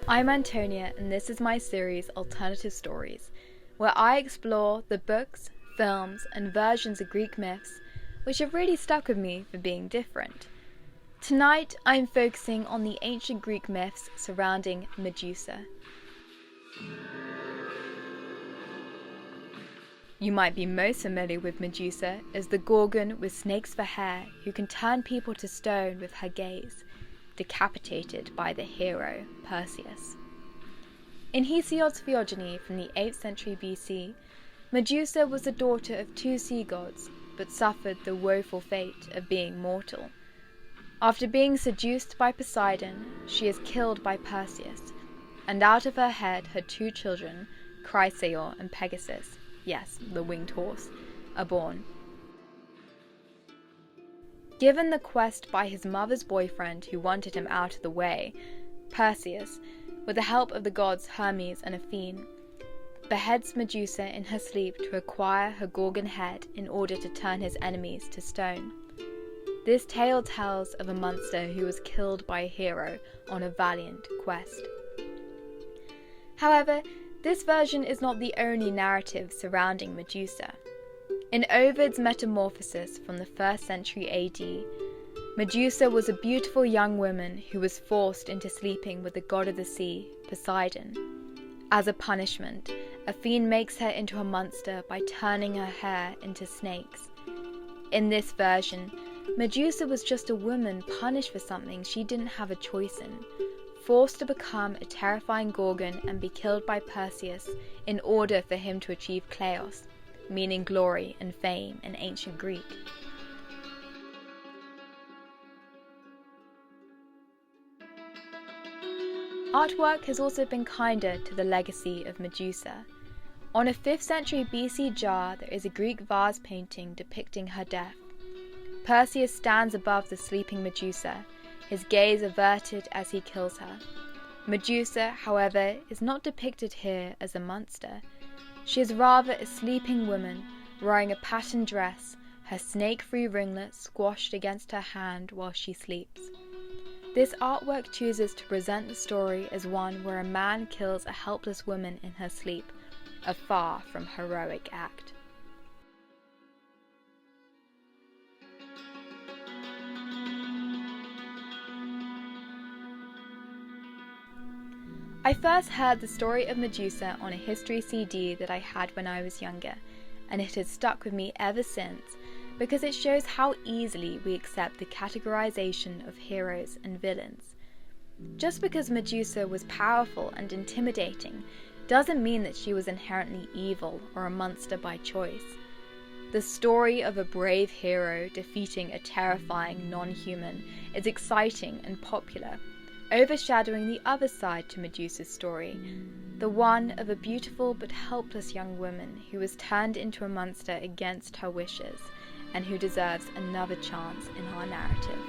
I'm Antonia, and this is my series Alternative Stories, where I explore the books, films, and versions of Greek myths which have really stuck with me for being different. Tonight, I'm focusing on the ancient Greek myths surrounding Medusa. You might be most familiar with Medusa as the gorgon with snakes for hair who can turn people to stone with her gaze, decapitated by the hero Perseus. In Hesiod's Theogony from the 8th century BC, Medusa was the daughter of two sea gods, but suffered the woeful fate of being mortal. After being seduced by Poseidon, she is killed by Perseus, and out of her head her two children, Chrysaor and Pegasus, yes, the winged horse, are born. Given the quest by his mother's boyfriend who wanted him out of the way, Perseus, with the help of the gods Hermes and Athene, beheads Medusa in her sleep to acquire her gorgon head in order to turn his enemies to stone. This tale tells of a monster who was killed by a hero on a valiant quest. However, this version is not the only narrative surrounding Medusa. In Ovid's Metamorphosis from the 1st century AD, Medusa was a beautiful young woman who was forced into sleeping with the god of the sea, Poseidon. As a punishment, Athene makes her into a monster by turning her hair into snakes. In this version, Medusa was just a woman punished for something she didn't have a choice in, forced to become a terrifying gorgon and be killed by Perseus in order for him to achieve kleos, meaning glory and fame in ancient Greek. Artwork has also been kinder to the legacy of Medusa. On a 5th century BC jar there is a Greek vase painting depicting her death. Perseus stands above the sleeping Medusa, his gaze averted as he kills her. Medusa, however, is not depicted here as a monster. She is rather a sleeping woman wearing a patterned dress, her snake-free ringlet squashed against her hand while she sleeps. This artwork chooses to present the story as one where a man kills a helpless woman in her sleep, a far from heroic act. I first heard the story of Medusa on a history CD that I had when I was younger, and it has stuck with me ever since because it shows how easily we accept the categorization of heroes and villains. Just because Medusa was powerful and intimidating doesn't mean that she was inherently evil or a monster by choice. The story of a brave hero defeating a terrifying non-human is exciting and popular, overshadowing the other side to Medusa's story, the one of a beautiful but helpless young woman who was turned into a monster against her wishes, and who deserves another chance in our narrative.